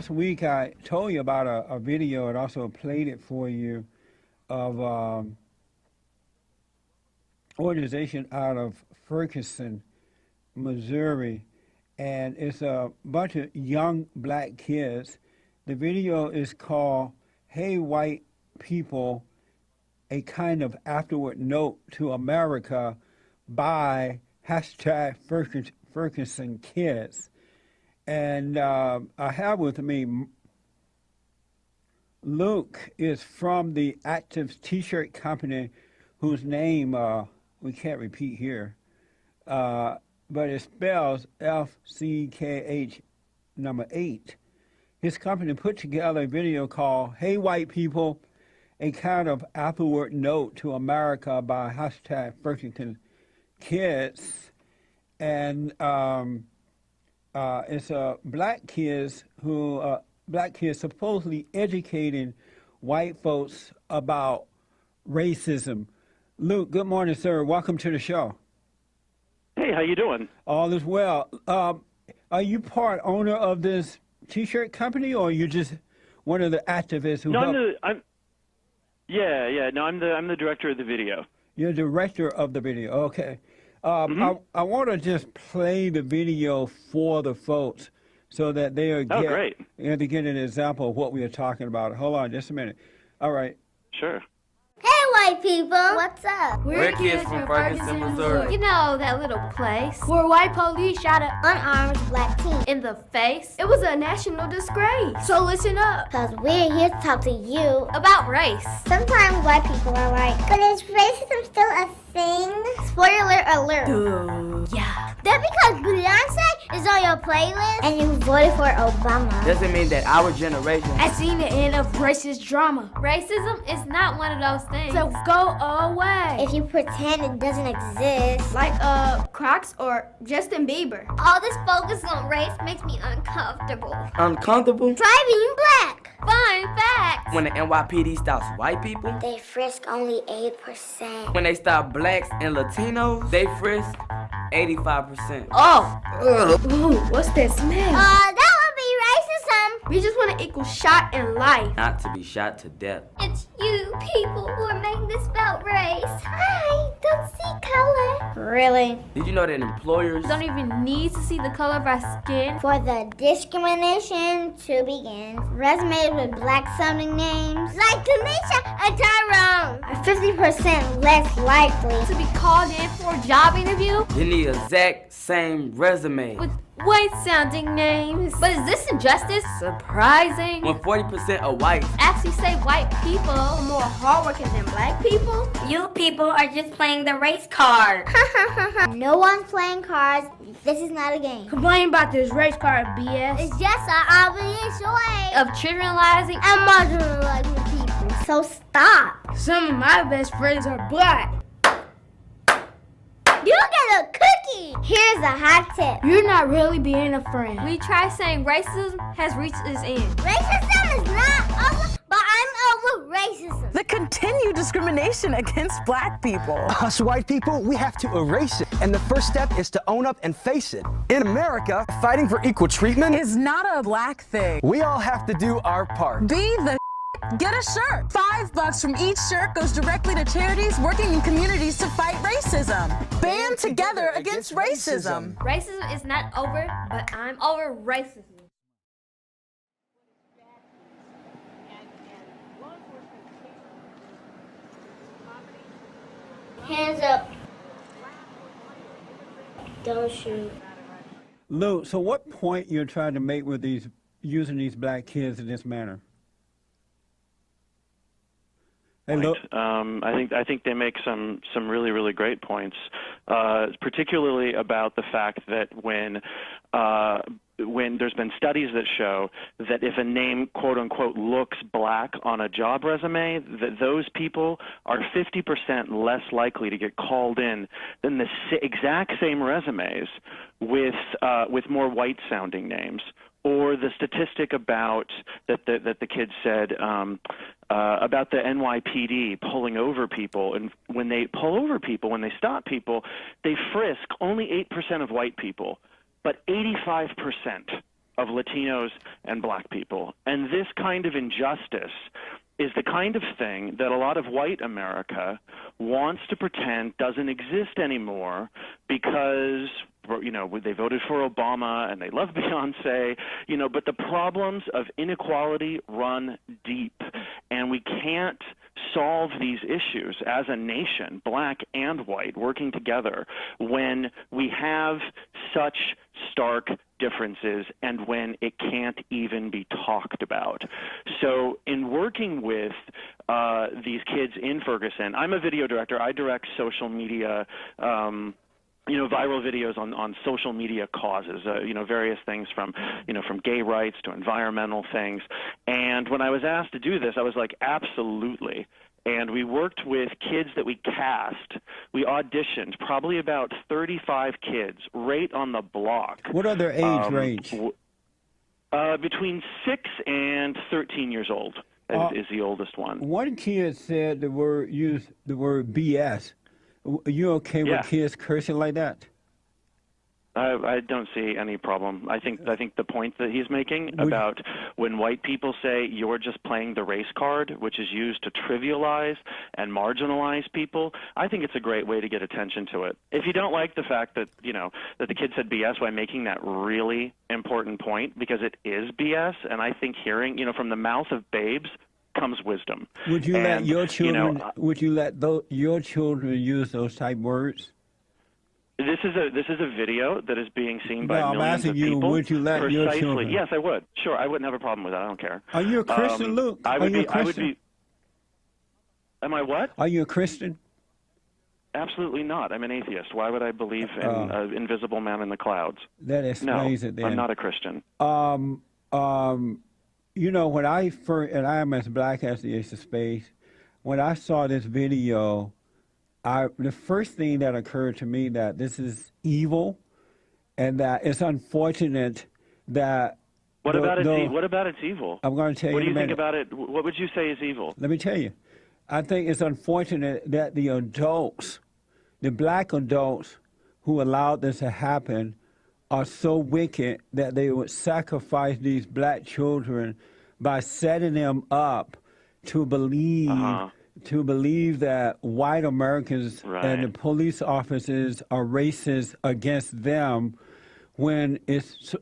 Last week I told you about a video and also played it for you of organization out of Ferguson, Missouri, and it's a bunch of young black kids. The video is called "Hey White People, a kind of afterward note to America" by hashtag Ferguson Kids. And I have with me Luke is from the Active T-shirt company whose name we can't repeat here, but it spells FCKH number 8. His company put together a video called "Hey White People, a kind of afterward note to America" by hashtag Ferguson Kids. And it's black kids supposedly educating white folks about racism. Luke, good morning, sir. Welcome to the show. Hey, how you doing? All is well. Are you part owner of this T-shirt company, or are you just one of the activists who? No, I'm the director of the video. You're the director of the video. Okay. I want to just play the video for the folks so that they'll get an example of what we are talking about. Hold on just a minute. All right. Sure. Hey, white people! What's up? We're kids from Ferguson, Missouri. You know, that little place Where white police shot an unarmed black teen in the face. It was a national disgrace. So listen up. Because we're here to talk to you About race. Sometimes white people are like, but is racism still a thing? Spoiler alert. Yeah. That because Beyonce is on your playlist and you voted for Obama Doesn't mean that our generation has seen the end of racist drama. Racism is not one of those things. So go away. If you pretend it doesn't exist. Like Crocs or Justin Bieber. all this focus on race makes me uncomfortable. uncomfortable Try being black. Fun fact. when the NYPD stops white people. They frisk only 8%. When they stop blacks and Latinos, they frisk 85%. Oh. Ooh, what's that smell? That would be racism. We just want to equal shot in life. Not to be shot to death. It's you people who are making this about race. I don't see color. Really? Did you know that employers Don't even need to see the color of our skin. For the discrimination to begin, resumes with black-sounding names like Tanisha and Tyrone are 50% less likely To be called in for a job interview didn't need the exact same resume? with white-sounding names. But is this injustice? Surprising. When 40% of whites Actually say white people are more hardworking than black people. You people are just playing the race card. No one's playing cards. This is not a game. Complain about this race card BS. It's just an obvious way of trivializing and marginalizing people. So stop. Some of my best friends are black. You get a cookie. Here's a hot tip. You're not really being a friend. We try saying racism has reached its end. Racism is not over, but I'm over racism. The continued discrimination against black people. Us white people, we have to erase it. And the first step is to own up and face it. In America, fighting for equal treatment, Is not a black thing. we all have to do our part. Be the Get a shirt. $5 from each shirt goes directly to charities working in communities to fight racism. Band together against racism. Racism is not over, but I'm over racism. Hands up. Don't shoot. Luke, so what point you're trying to make with using these black kids in this manner? Hey, Luke. I think they make some really, really great points, particularly about the fact that when there's been studies that show that if a name, quote unquote, looks black on a job resume, that those people are 50% less likely to get called in than the exact same resumes with more white sounding names. Or the statistic about that the kid said about the NYPD pulling over people, and when they pull over people, when they stop people, they frisk only 8% of white people, but 85% of Latinos and black people. And this kind of injustice is the kind of thing that a lot of white America wants to pretend doesn't exist anymore because, you know, they voted for Obama and they love Beyonce, you know, but the problems of inequality run deep, and we can't solve these issues as a nation, black and white, working together when we have such stark differences and when it can't even be talked about. So in working with these kids in Ferguson, I'm a video director. I direct social media you know, viral videos on social media causes, you know, various things from, you know, from gay rights to environmental things. And when I was asked to do this, I was like, absolutely. And we worked with kids that we cast. We auditioned probably about 35 kids right on the block. What are their age range? Between 6 and 13 years old is the oldest one. One kid said used the word BS. Are you okay with kids cursing like that? I don't see any problem. I think the point that he's making about when white people say you're just playing the race card, which is used to trivialize and marginalize people, I think it's a great way to get attention to it. If you don't like the fact that, you know, that the kid said BS by making that really important point, because it is BS, and I think hearing, you know, from the mouth of babes comes wisdom. Would you let your children? You know, would you let your children use those type words? This is a video that is being seen by millions I'm asking of you, people. would you let your children? Yes, I would. Sure, I wouldn't have a problem with that. I don't care. Are you a Christian, Luke? I would be. Am I what? Are you a Christian? Absolutely not. I'm an atheist. Why would I believe in an invisible man in the clouds? That explains it then. I'm not a Christian. You know, when I first, and I am as black as the ace of spades, when I saw this video, the first thing that occurred to me that this is evil, and that it's unfortunate that. What about it's evil? I'm going to tell you. What do you think about it? What would you say is evil? Let me tell you. I think it's unfortunate that the adults, the black adults who allowed this to happen, are so wicked that they would sacrifice these black children by setting them up to believe that white Americans and the police officers are racist against them, when it's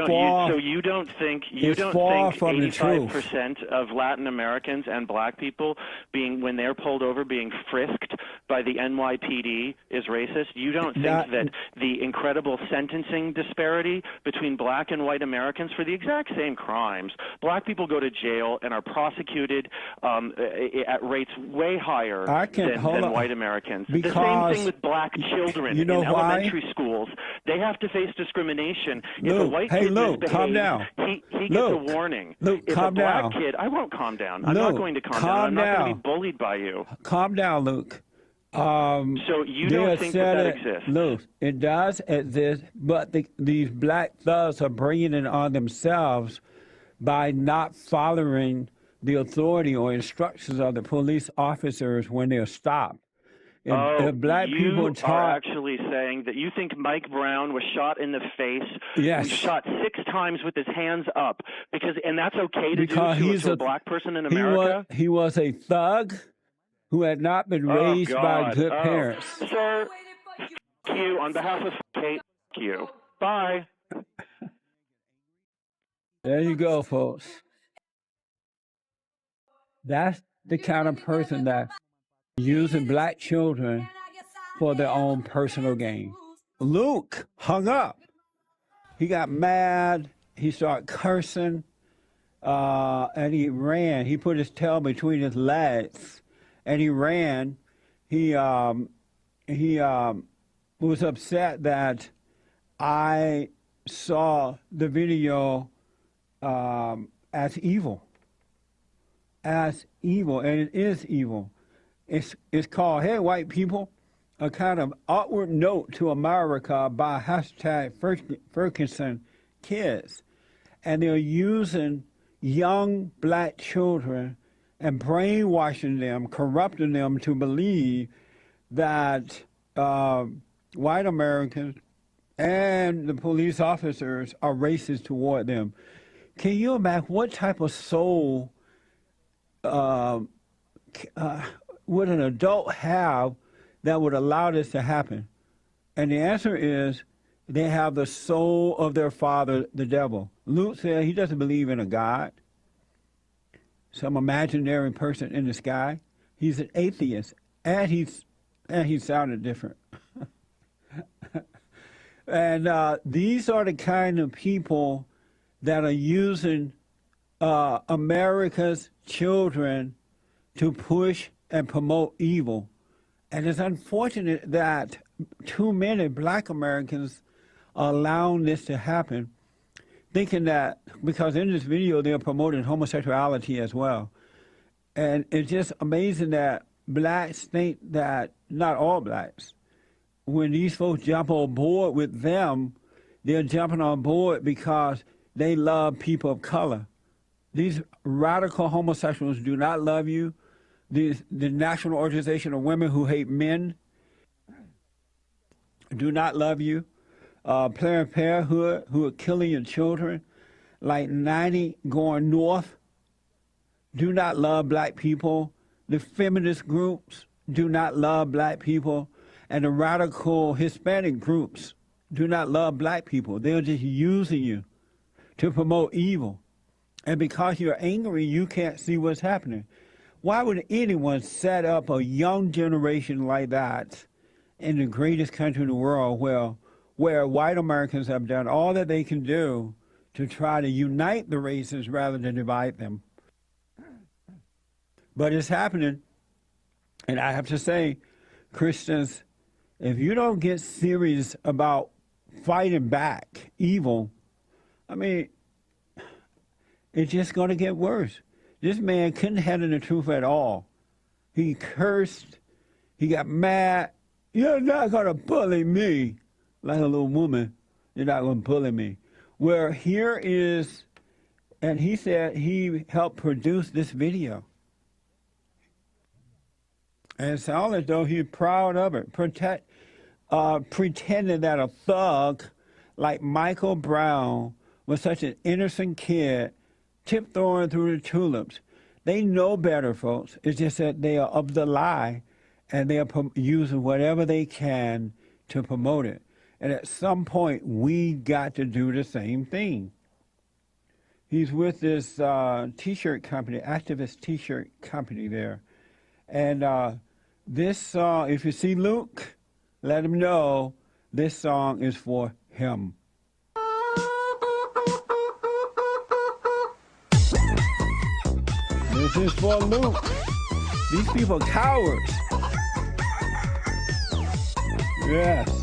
far. So you don't think 85% of Latin Americans and black people when they're pulled over being frisked by the NYPD is racist? You don't think that the incredible sentencing disparity between black and white Americans for the exact same crimes, black people go to jail and are prosecuted at rates way higher than white Americans. The same thing with black children in elementary schools. They have to face discrimination. If a white kid misbehaves, calm down. He gets a warning. Luke, if calm a black down. kid, I won't calm down. I'm not going to calm down. I'm not going to be bullied by you. Calm down, Luke. So you don't think that exists? Luke, it does exist, but these black thugs are bringing it on themselves by not following the authority or instructions of the police officers when they're stopped. If black people are actually saying that you think Mike Brown was shot in the face. Yes. He was shot 6 times with his hands up, and that's okay to do to a black person in America? He was a thug who had not been raised by good parents. Sir, thank you. On behalf of Kate, thank you. Bye. There you go, folks. That's the kind of person that using black children for their own personal gain. Luke hung up. He got mad. He started cursing, and he ran. He put his tail between his legs, and he ran. He was upset that I saw the video as evil, and it is evil. It's called "Hey White People," a kind of outward note to America by hashtag Ferguson kids. And they're using young black children and brainwashing them, corrupting them to believe that white Americans and the police officers are racist toward them. Can you imagine what type of soul would an adult have that would allow this to happen? And the answer is they have the soul of their father, the devil. Luke said he doesn't believe in a God, some imaginary person in the sky. He's an atheist, and he sounded different. And these are the kind of people that are using America's children to push and promote evil. And it's unfortunate that too many black Americans are allowing this to happen, thinking that, because in this video they're promoting homosexuality as well. And it's just amazing that blacks think that, not all blacks, when these folks jump on board with them, they're jumping on board because they love people of color. These radical homosexuals do not love you. The National Organization of Women Who Hate Men do not love you. Planned Parenthood, who are killing your children, like 90 going north, do not love black people. The feminist groups do not love black people. And the radical Hispanic groups do not love black people. They're just using you to promote evil. And because you're angry, you can't see what's happening. Why would anyone set up a young generation like that in the greatest country in the world where white Americans have done all that they can do to try to unite the races rather than divide them? But it's happening. And I have to say, Christians, if you don't get serious about fighting back evil, I mean, it's just going to get worse. This man couldn't handle the truth at all. He cursed. He got mad. You're not going to bully me. Like a little woman, you're not going to bully me. Where here is, and he said he helped produce this video. And it sounds as though he's proud of it, pretending that a thug like Michael Brown was such an innocent kid, tiptoeing through the tulips. They know better, folks. It's just that they are of the lie, and they are using whatever they can to promote it. And at some point, we got to do the same thing. He's with this T-shirt company, activist T-shirt company there. And this song, if you see Luke, let him know this song is for him. This is for Luke. These people are cowards. Yes.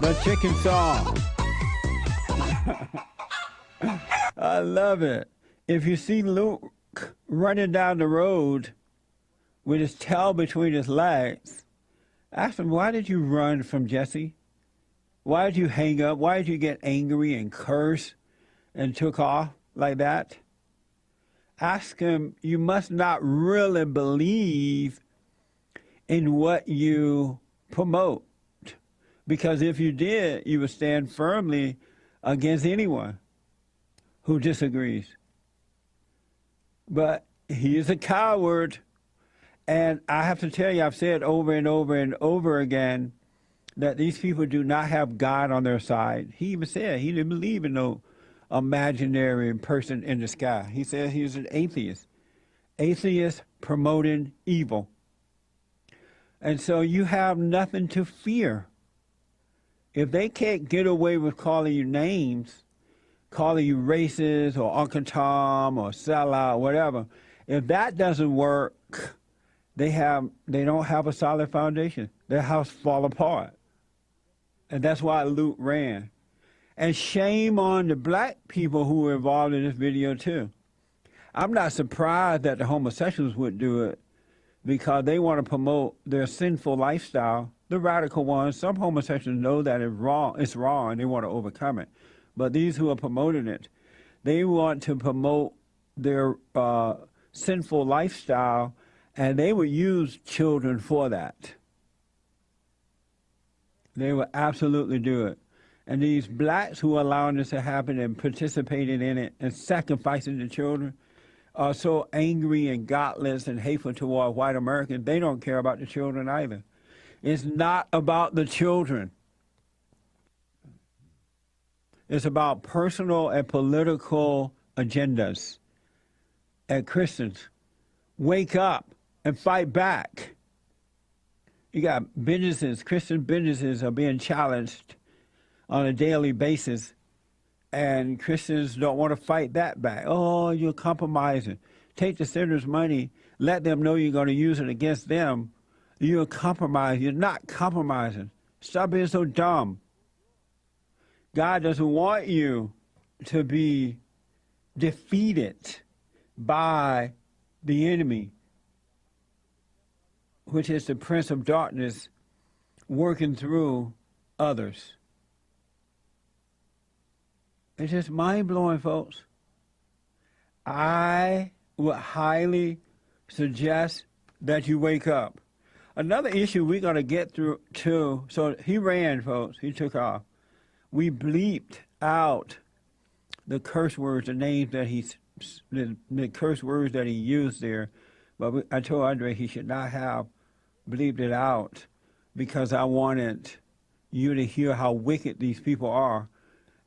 The chicken song. I love it. If you see Luke running down the road with his tail between his legs, ask him, why did you run from Jesse? Why did you hang up? Why did you get angry and curse and took off like that? Ask him, you must not really believe in what you promote. Because if you did, you would stand firmly against anyone who disagrees. But he is a coward. And I have to tell you, I've said over and over and over again that these people do not have God on their side. He even said he didn't believe in no imaginary person in the sky. He said he was an atheist. Atheist promoting evil. And so you have nothing to fear. If they can't get away with calling you names, calling you racist or Uncle Tom or sellout, whatever, if that doesn't work, they don't have a solid foundation. Their house fall apart. And that's why Luke ran. And shame on the black people who were involved in this video too. I'm not surprised that the homosexuals would do it because they want to promote their sinful lifestyle. The radical ones, some homosexuals know that it's wrong, and they want to overcome it. But these who are promoting it, they want to promote their sinful lifestyle, and they would use children for that. They will absolutely do it. And these blacks who are allowing this to happen and participating in it and sacrificing the children are so angry and godless and hateful toward white Americans, they don't care about the children either. It's not about the children. It's about personal and political agendas. And Christians, wake up and fight back. You got businesses, Christian businesses are being challenged on a daily basis, and Christians don't want to fight that back. Oh, you're compromising. Take the sinner's money, let them know you're going to use it against them. You're compromising. You're not compromising. Stop being so dumb. God doesn't want you to be defeated by the enemy, which is the prince of darkness working through others. It's just mind-blowing, folks. I would highly suggest that you wake up. Another issue we're going to get through, too, so he ran, folks. He took off. We bleeped out the curse words, the names that the curse words that he used there. But I told Andre he should not have bleeped it out because I wanted you to hear how wicked these people are.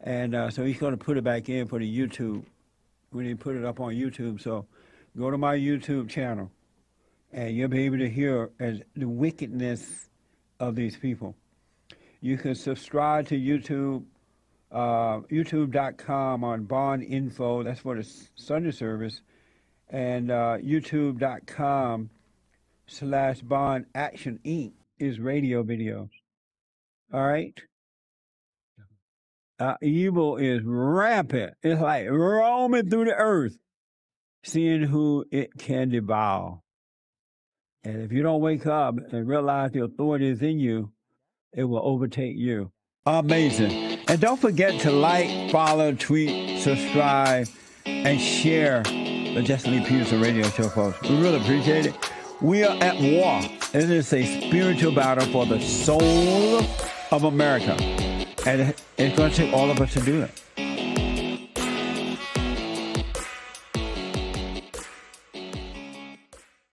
And so he's going to put it back in for the YouTube when he put it up on YouTube. So go to my YouTube channel, and you'll be able to hear the wickedness of these people. You can subscribe to YouTube, youtube.com on Bond Info. That's for the Sunday service. And youtube.com/Bond Action Inc. is radio videos. All right? Evil is rampant. It's like roaming through the earth, seeing who it can devour. And if you don't wake up and realize the authority is in you, it will overtake you. Amazing. And don't forget to like, follow, tweet, subscribe, and share the Jesse Lee Peterson radio show, folks. We really appreciate it. We are at war. It is a spiritual battle for the soul of America. And it's going to take all of us to do it.